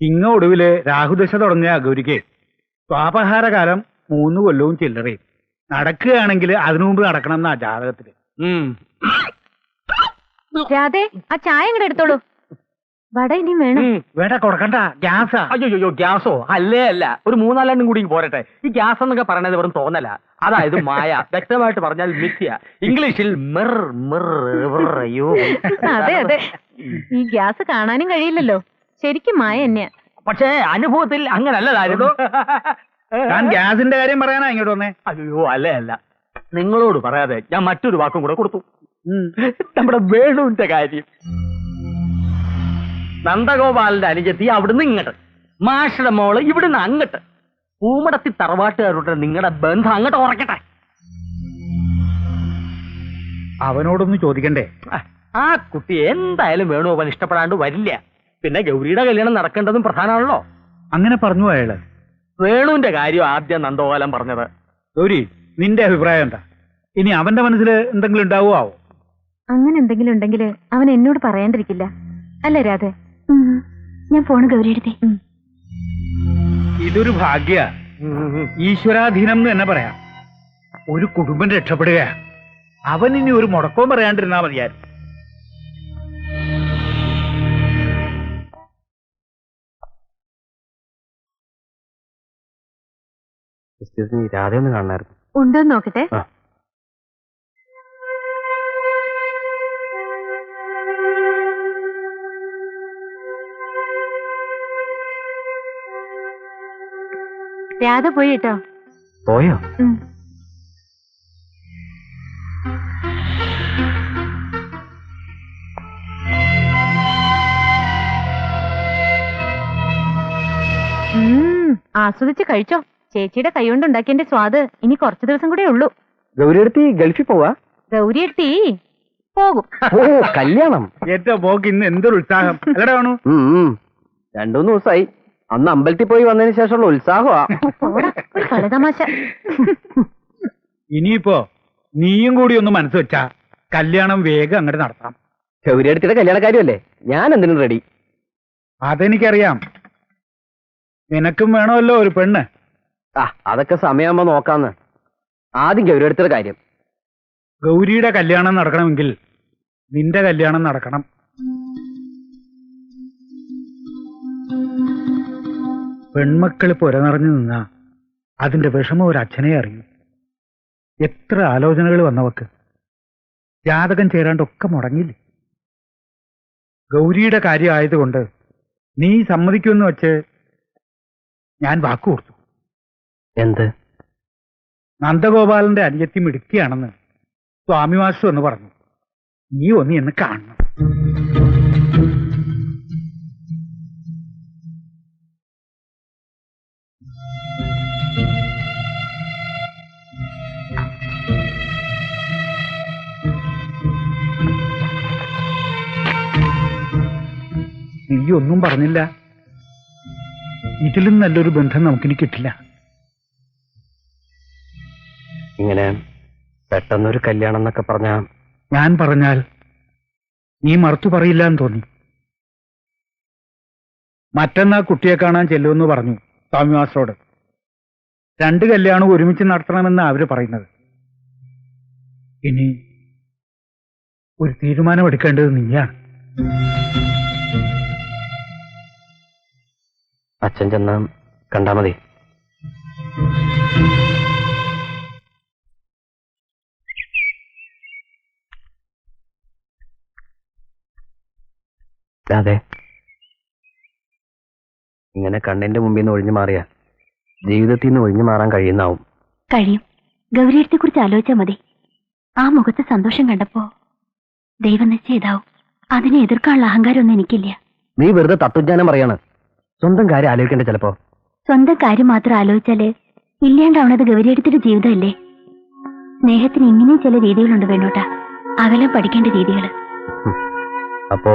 ഇങ്ങ ഒടുവില് രാഹുദശ തുടങ്ങിയ ഗൗരിക്ക് സ്വാപഹാരകാലം 3 കൊല്ലവും ചില്ലറയും നടക്കുകയാണെങ്കിൽ അതിനു മുമ്പ് നടക്കണം എന്നാ ജാതകത്തില്. രാധേ ആ ചായ ഇങ്ങോട്ട് എടുത്തോളൂ. വട ഇനിയും വേണം. വേണ്ട കൊടുക്കണ്ട, ഗ്യാസാ. അയ്യോ ഗ്യാസോ? അല്ലേ അല്ല, ഒരു 3-4 കൂടി പോരട്ടെ. ഈ ഗ്യാസ് എന്നൊക്കെ പറയണത് വെറും തോന്നല, അതായത് മായ. വ്യക്തമായിട്ട് പറഞ്ഞാൽ മിഥ്യ. ഇംഗ്ലീഷിൽ അതെ അതെ, ഈ ഗ്യാസ് കാണാനും കഴിയില്ലല്ലോ, ശരിക്കും മായ തന്നെയാ. പക്ഷേ അനുഭവത്തിൽ അങ്ങനല്ലതായിരുന്നു. ഞാൻ ഗ്യാസിന്റെ കാര്യം പറയാനാ ഇങ്ങോട്ട് വന്നേ. അയ്യോ അല്ലേ അല്ല, നിങ്ങളോട് പറയാതെ ഞാൻ മറ്റൊരു വാക്കും കൂടെ കൊടുത്തു. നമ്മുടെ വേണുവിന്റെ കാര്യം. നന്ദഗോപാലിന്റെ അനുജത്തി അവിടുന്ന് ഇങ്ങോട്ട്, മാഷയുടെ മോള് ഇവിടുന്ന് അങ്ങോട്ട്, പൂമടത്തി തറവാട്ടുകാരുടെ നിങ്ങളുടെ ബന്ധം അങ്ങോട്ട് ഉറക്കട്ടെ. അവനോടൊന്ന് ചോദിക്കണ്ടേ? ആ കുട്ടി എന്തായാലും വേണുഗോപാൽ ഇഷ്ടപ്പെടാണ്ട് വരില്ല. പിന്നെ ഗൗരിയുടെ കല്യാണം നടക്കേണ്ടതും പ്രധാനമാണല്ലോ. അങ്ങനെ പറഞ്ഞു അയാള്. വേണുവിന്റെ കാര്യം ആദ്യം നന്ദഗോപാലൻ പറഞ്ഞത്. ഗൗരി, നിന്റെ അഭിപ്രായം എന്താ? ഇനി അവന്റെ മനസ്സിൽ എന്തെങ്കിലും ഉണ്ടാവുമോ? അങ്ങനെ എന്തെങ്കിലും ഉണ്ടെങ്കിൽ അവൻ എന്നോട് പറയാണ്ടിരിക്കില്ല, അല്ലേ രാധേ? ഞാൻ ഫോണ് ഗൗരി എടുത്തേ. ഇതൊരു ഭാഗ്യ, ഈശ്വരാധീനം എന്ന് തന്നെ പറയാം. ഒരു കുടുംബം രക്ഷപ്പെടുക. അവൻ ഇനി ഒരു മുടക്കവും പറയാണ്ടിരുന്നാ മതിയായിരുന്നു. രാധ ഒന്ന് കാണായിരുന്നു. ഉണ്ടോന്ന് നോക്കട്ടെ. രാധ പോയി കേട്ടോ. പോയോ? ആസ്വദിച്ച് കഴിച്ചോ. ചേച്ചിയുടെ കൈകൊണ്ട് ഉണ്ടാക്കിയതിന്റെ സ്വാദ് ഇനി കുറച്ചു ദിവസം കൂടെ ഉള്ളൂ. ഗൗരിയെടുത്തി ഗൾഫിൽ പോവാ? ഗൗരിയെടുത്തി പോകും. ഓ കല്യാണം. ഏറ്റവും പോക്ക് ഇന്ന് എന്തൊരു ഉത്സാഹം അല്ലടാ വേണു. 2-3 ദിവസമായി. അന്ന് അമ്പലത്തിൽ പോയി വന്നതിന് ശേഷമുള്ള ഉത്സാഹമാ. കളതമാശ. ഇനിയിപ്പോ നീയും കൂടി ഒന്ന് മനസ്സ് വെച്ചാ കല്യാണം വേഗം അങ്ങോട്ട് നടത്താം. ഗൗരിയെടുത്തിയുടെ കല്യാണക്കാരിയല്ലേ, ഞാൻ എന്തിനും റെഡി. അതെനിക്കറിയാം. നിനക്കും വേണമല്ലോ ഒരു പെണ്ണ്. അതൊക്കെ സമയമാകുമ്പോ നോക്കാന്ന്. ആദ്യം ഗൗരിയെടുത്തിയുടെ കാര്യം. ഗൗരിയുടെ കല്യാണം നടക്കണമെങ്കിൽ നിന്റെ കല്യാണം നടക്കണം. പെൺമക്കള് പുര നിറഞ്ഞു നിന്നാ അതിന്റെ വിഷമം ഒരു അച്ഛനെ അറിയൂ. എത്ര ആലോചനകൾ വന്നവക്ക്, ജാതകം ചേരാണ്ടൊക്കെ മുടങ്ങിയില്ലേ. ഗൗരിയുടെ കാര്യം ആയതുകൊണ്ട് നീ സമ്മതിക്കുമെന്ന് വെച്ച് ഞാൻ വാക്കു കൊടുത്തു. എന്ത്? നന്ദഗോപാലന്റെ അനുജത്തി മിടുക്കിയാണെന്ന് സ്വാമി മാസ്റ്റർ എന്ന് പറഞ്ഞു. നീ ഒന്ന് എന്നെ കാണണം. നീ ഒന്നും പറഞ്ഞില്ല. ഇതിലും നല്ലൊരു ബന്ധം നമുക്കിനി കിട്ടില്ല. ഇങ്ങനെ പെട്ടെന്നൊരു കല്യാണം എന്നൊക്കെ പറഞ്ഞാ ഞാൻ പറഞ്ഞാൽ നീ മറുത്തു പറയില്ല എന്ന് തോന്നി. മറ്റന്നാ കുട്ടിയെ കാണാൻ ചെല്ലുമെന്ന് പറഞ്ഞു സ്വാമി മാസ്റ്ററോട്. 2 കല്യാണം ഒരുമിച്ച് നടത്തണമെന്ന് അവര് പറയുന്നത്. ഇനി ഒരു തീരുമാനമെടുക്കേണ്ടത് നീയാണ്. അച്ഛൻ ചെന്ന് കണ്ടാ മതി. അതെ, ഇങ്ങനെ കണ്ണിന്റെ മുമ്പിൽ നിന്ന് ഒഴിഞ്ഞു മാറിയ ജീവിതത്തിൽ നിന്ന് ഒഴിഞ്ഞു മാറാൻ കഴിയുന്നാവും. കഴിയും. ഗൗരിയത്തെ കുറിച്ച് ആലോചിച്ചാൽ മതി. ആ മുഖത്ത് സന്തോഷം കണ്ടപ്പോ ദൈവം നിശ്ചയിതാവും. അതിനെ എതിർക്കാനുള്ള അഹങ്കാരമൊന്നും എനിക്കില്ല. നീ വെറുതെ തത്വജ്ഞാനം പറയാണ്. സ്വന്തം കാര്യം ആലോചിക്കണ്ടേ? ചിലപ്പോ സ്വന്തം കാര്യം മാത്രം ആലോചിച്ചാല് ഇല്ലാണ്ടാവണത് ഗൗരിയത്തിന്റെ ജീവിതമല്ലേ. സ്നേഹത്തിന് ഇങ്ങനെയും ചില രീതികളുണ്ട് വേണോട്ടാ, അകലം പഠിക്കേണ്ട രീതികൾ. അപ്പോ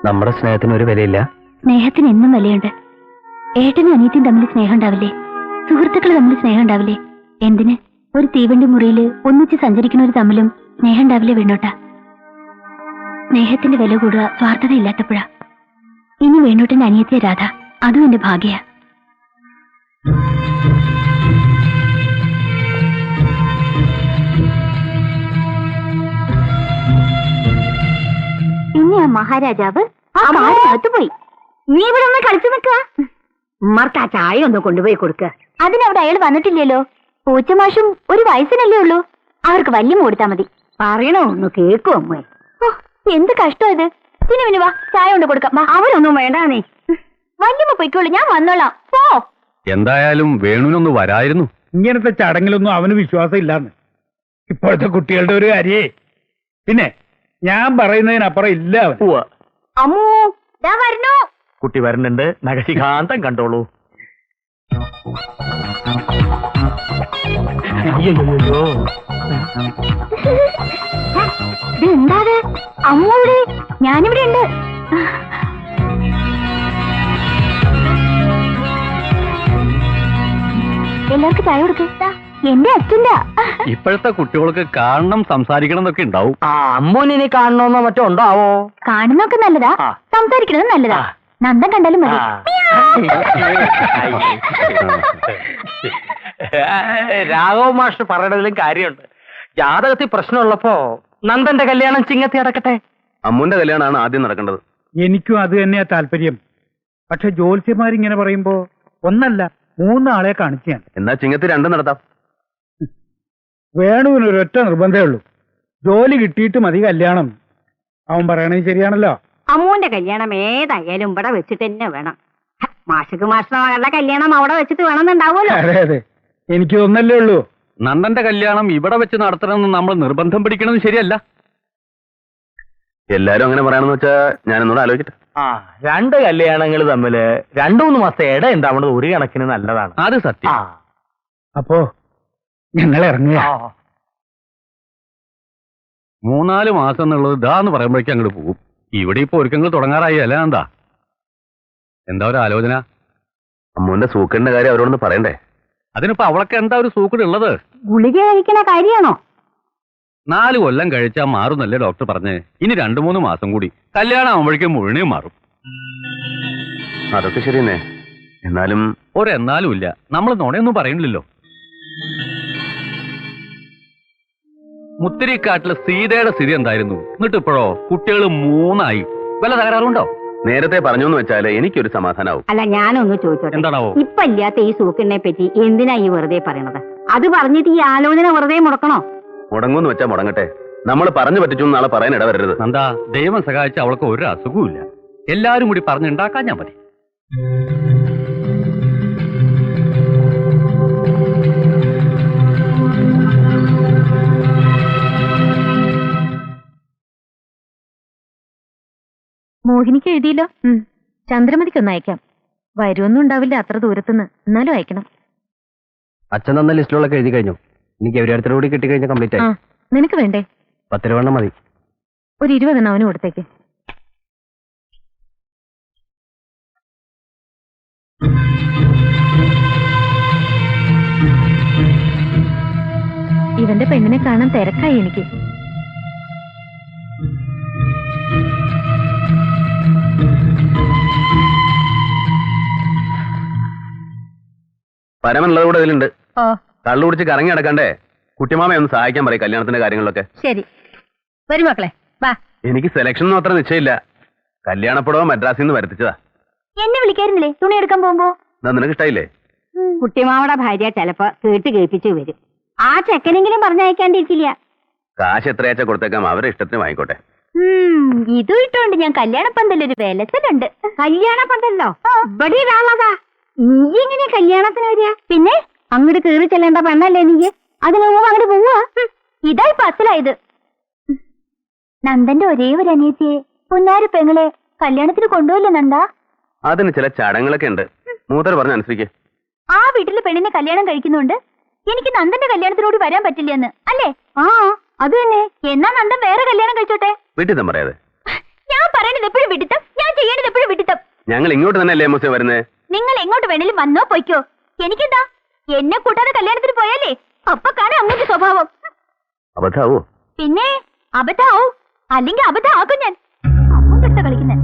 നമ്മുടെ സ്നേഹത്തിന് ഒരു വിലയില്ല? സ്നേഹത്തിന് എന്നും വിലയുണ്ട്. ഏട്ടനും അനിയത്തിയും തമ്മിൽ സ്നേഹം ഉണ്ടാവില്ലേ? സുഹൃത്തുക്കൾ തമ്മിൽ സ്നേഹം ഉണ്ടാവില്ലേ? എന്തിന് ഒരു തീവണ്ടി മുറിയില് ഒന്നിച്ച് സഞ്ചരിക്കുന്നവർ തമ്മിലും സ്നേഹം ഉണ്ടാവില്ലേ വേണോട്ടാ? സ്നേഹത്തിന്റെ വില കൂടുക സ്വാർത്ഥത ഇല്ലാത്തപ്പോഴാ. ഇനി വേണോട്ടന്റെ അനിയത്തിയ രാധ അതും എന്റെ ഭാഗ്യ. പിന്നെ ആ മഹാരാജാവ് ആ മാറിനകത്ത് പോയി. നീ ഇവിടെ ഒന്ന് കളിച്ചു നിൽക്കുക. ഉമ്മർക്ക് ആ ചായ ഒന്ന് കൊണ്ടുപോയി കൊടുക്ക. അതിനവിടെ അയാൾ വന്നിട്ടില്ലല്ലോ. പൂച്ചമാഷും ഒരു വയസ്സിനല്ലേ ഉള്ളൂ. അവർക്ക് വല്യം കൊടുത്താ മതി. പറയണോ ഒന്ന് കേക്കും അമ്മേ. എന്ത് കഷ്ടം ഇത്. പിന്നെ വാ, ചായ കൊണ്ട് കൊടുക്കാം. അവരൊന്നും വേണ്ടാന്നേ. വല്യമ്മ പൊയ്ക്കോളൂ, ഞാൻ വന്നോളാം. പോ. എന്തായാലും വേണുവിനൊന്ന് വരായിരുന്നു. ഇങ്ങനത്തെ ചടങ്ങിലൊന്നും അവന് വിശ്വാസം ഇല്ലാന്ന് ഇപ്പോഴത്തെ കുട്ടികളുടെ ഒരു കാര്യേ. പിന്നെ ഞാൻ പറയുന്നതിനപ്പുറം ഇല്ല അവൻ. അമ്മൂ ദാ വരണോ. കുട്ടി വരുന്നുണ്ട്, നഖശിഖാന്തം കണ്ടോളൂ. അയ്യോ, ഇതെന്താത്? അമ്മൂടെ ഞാനിവിടെ ഉണ്ട്. എല്ലാവർക്കും ചായ കൊടുക്ക. എന്റെ അച്ഛന്റെ. ഇപ്പോഴത്തെ കുട്ടികൾക്ക് കാണണം, സംസാരിക്കണം എന്നൊക്കെ ഉണ്ടാവും. ആ അമ്മൂനിനെ കാണണമെന്നോ മറ്റോ ഉണ്ടാവോ? കാണുന്നൊക്കെ നല്ലതാ, സംസാരിക്കണത് നല്ലതാ. നന്ദൻ കണ്ടാലും മതി. രാഘവ മാഷ് പറയണതിലും കാര്യമുണ്ട്. ജാതകത്തിൽ പ്രശ്നമുള്ളപ്പോ നന്ദന്റെ കല്യാണം ചിങ്ങത്തി അടക്കട്ടെ. അമ്മുന്റെ കല്യാണമാണ് ആദ്യം നടക്കേണ്ടത്. എനിക്കും അത് തന്നെയാ താല്പര്യം. പക്ഷെ ജ്യോത്സ്യന്മാരിങ്ങനെ പറയുമ്പോ ഒന്നല്ല 3 ആളെ കാണിച്ചു ഞാൻ. എന്നാ ചിങ്ങത്തി 2 നടത്താം. വേണുവിന് ഒരൊറ്റ നിർബന്ധമേ ഉള്ളൂ, ജോലി കിട്ടിയിട്ട് മതി കല്യാണം. അവൻ പറയണത് ശരിയാണല്ലോ. അമ്മൂന്റെ കല്യാണം ഏതായാലും ഇവിടെ വെച്ചിട്ട് തന്നെ വേണം. മാഷക്ക് മാഷിന്റെ മകളുടെ കല്യാണം അവിടെ വെച്ചിട്ട് വേണമെന്നുണ്ടാവുമല്ലോ. അതെ അതെ, എനിക്ക് ഒന്നല്ലേ ഉള്ളൂ. നന്ദന്റെ കല്യാണം ഇവിടെ വെച്ച് നടത്തണമെന്ന് നമ്മൾ നിർബന്ധം പിടിക്കണമെന്ന് ശരിയല്ല. എല്ലാരും അങ്ങനെ പറയാണെന്ന് വെച്ചാ ഞാനൊന്നുകൂടെ ആലോചിക്കട്ടെ. ആ 2 കല്യാണങ്ങൾ തമ്മില് 2-3 മാസത്തെ ഇട ഉണ്ടാവുന്നത് ഒരു കണക്കിന് നല്ലതാണ്. അത് സത്യം. അപ്പോ ഞങ്ങൾ ഇറങ്ങുക. 3-4 മാസം എന്നുള്ളത് ഇതാന്ന് പറയുമ്പോഴേക്കും അങ്ങോട്ട് പോകും. ഇവിടെ ഇപ്പൊ ഒരുക്കങ്ങൾ തുടങ്ങാറായി അല്ല? എന്താ ഒരു ആലോചന? അമ്മുവിന്റെ സൂക്കറിന്റെ കാര്യം അവരോടൊന്ന് പറയണ്ടേ? അതിനിപ്പോ അവളൊക്കെ എന്താ ഒരു സൂക്കട് ഉള്ളത്? ഗുളിക കഴിക്കണ കാര്യമാണോ? 4 കൊല്ലം കഴിച്ചാൽ മാറുന്നല്ലേ ഡോക്ടർ പറഞ്ഞേ. ഇനി 2-3 മാസം കൂടി കല്യാണം ആവുമ്പോഴേക്കും മുഴുവനും മാറും. അതൊക്കെ ശരി തന്നെ. എന്നാലും ഒരെന്നാലും ഇല്ല. നമ്മൾ നുണയൊന്നും പറയുന്നില്ലല്ലോ. മുത്തിരിക്കാട്ടില് സീതയുടെ സ്ഥിതി എന്തായിരുന്നു? എന്നിട്ട് ഇപ്പോഴോ കുട്ടികൾ 3 വല്ല തകരാറുണ്ടോ? നേരത്തെ പറഞ്ഞു എന്ന് വെച്ചാല് എനിക്കൊരു സമാധാനാവും. അല്ല, ഞാനൊന്ന് ചോദിച്ചോട്ടെ. എന്താണാവോ? ഇപ്പൊ ഇല്ലാത്ത ഈ സൂക്കിനെ പറ്റി എന്തിനാ ഈ വെറുതെ പറയണത്? അത് പറഞ്ഞിട്ട് ഈ ആലോചന വെറുതെ മുടക്കണോ? മുടങ്ങുമെന്ന് വെച്ചാൽ മുടങ്ങട്ടെ. നമ്മൾ പറഞ്ഞു പറ്റിച്ചു നാളെ പറയാൻ ഇടവരരുത്. എന്താ ദൈവം സഹായിച്ച അവൾക്ക് ഒരു അസുഖവും. എല്ലാരും കൂടി പറഞ്ഞുണ്ടാക്കാൻ ഞാൻ മതി. മോഹിനിക്ക് എഴുതിയില്ലോ. ചന്ദ്രമതിക്കൊന്ന് അയക്കാം. വരുമൊന്നും ഉണ്ടാവില്ല അത്ര ദൂരത്തുനിന്ന്, എന്നാലും അയക്കണം. അച്ഛൻ തന്ന ലിസ്റ്റിലൊക്കെ എഴുതി കഴിഞ്ഞു. എനിക്ക് എവിടെയടുത്തോട് കൂടി കിട്ടിക്കഴിഞ്ഞാൽ കംപ്ലീറ്റ് ആയി. നിനക്ക് വേണ്ടേ? 10 രൂപ മതി. ഒരു 20 അവന് കൊടുത്തേക്ക്. ഇവന്റെ പെണ്ണിനെ കാണാൻ തിരക്കായി എനിക്ക്. പരമനുള്ളത് കൂടെ ഇതിലുണ്ട്. കള്ളു കുടിച്ച് കറങ്ങി നടക്കണ്ടേ? കുട്ടിമാമയെ ഒന്ന് സഹായിക്കാൻ പറയും കല്യാണത്തിന്റെ കാര്യങ്ങളിലൊക്കെ. ശരി, വരും മക്കളെ, വാ. എനിക്ക് സെലക്ഷൻ ഒന്നും അത്ര നിശ്ചയില്ല. കല്യാണപ്പടവോ മദ്രാസിൽ നിന്ന് വരുത്തിച്ചതാ. എന്നെ വിളിക്കായിരുന്നില്ലേ തുണി എടുക്കാൻ പോകുമ്പോ? നിനക്ക് ഇഷ്ടായില്ലേ? കുട്ടിമാവയുടെ ഭാര്യ ചിലപ്പോ കേൾപ്പിച്ചു വരും. ആ ചെക്കനെങ്കിലും പറഞ്ഞയക്കാണ്ടിരിക്കില്ല. കാശ് എത്രയാച്ചാ കൊടുത്തേക്കാം, അവരെ ഇഷ്ടത്തിന് വാങ്ങിക്കോട്ടെ. ഇതും ഇട്ടോണ്ട് ഞാൻ കല്യാണപ്പന്തലൊരു വേലത്തിലുണ്ട്. കല്യാണപ്പന്തല്ലോ? ഇവിടെ ഒരാളതാ. നീ എങ്ങനെ കല്യാണത്തിന് വരിക? പിന്നെ അങ്ങോട്ട് കയറി ചെല്ലേണ്ട പെണ്ണല്ലേ നീ? അതിനു മുമ്പ് അങ്ങോട്ട് പോവാ? ഇതായി പത്തലായത്. നന്ദന്റെ ഒരേ ഒരു അനിയത്തിയെ പൊന്നാരി പെങ്ങളെ കല്യാണത്തിന് കൊണ്ടുപോയില്ലേ നന്ദ? അതിന് ചില ചടങ്ങുകളൊക്കെ ഉണ്ട്. മൂത്തർ പറഞ്ഞ അനുസരിക്ക്. ആ വീട്ടിലെ പെണ്ണിനെ കല്യാണം കഴിക്കുന്നുണ്ട്. എനിക്ക് നന്ദന്റെ കല്യാണത്തിനോട് വരാൻ പറ്റില്ലെന്ന് അല്ലേ? ആ അത് തന്നെ. എന്നാ നന്ദൻ വേറെ കല്യാണം കഴിച്ചോട്ടെ. വീട്ടിൽ പറയാതെ. ഞാൻ പറയണത് എപ്പോഴും വിട്ടിത്തം, ഞാൻ ചെയ്യേണ്ടത് എപ്പോഴും വിട്ടിത്തം. ഞങ്ങൾ ഇങ്ങോട്ട് തന്നെ അല്ലേ മൂസേ വരുന്നേ? നിങ്ങൾ എങ്ങോട്ട് വേണേലും വന്നോ പൊയ്ക്കോ, എനിക്കെന്താ? എന്നെ കൂട്ടാതെ കല്യാണത്തിന് പോയാലേ അപ്പൊ കാണാൻ അങ്ങനത്തെ സ്വഭാവം. അബദ്ധാവോ? പിന്നെ അബദ്ധാവും, അല്ലെങ്കിൽ അബദ്ധാക്കും ഞാൻ. അമ്മ കളിക്കുന്നത്.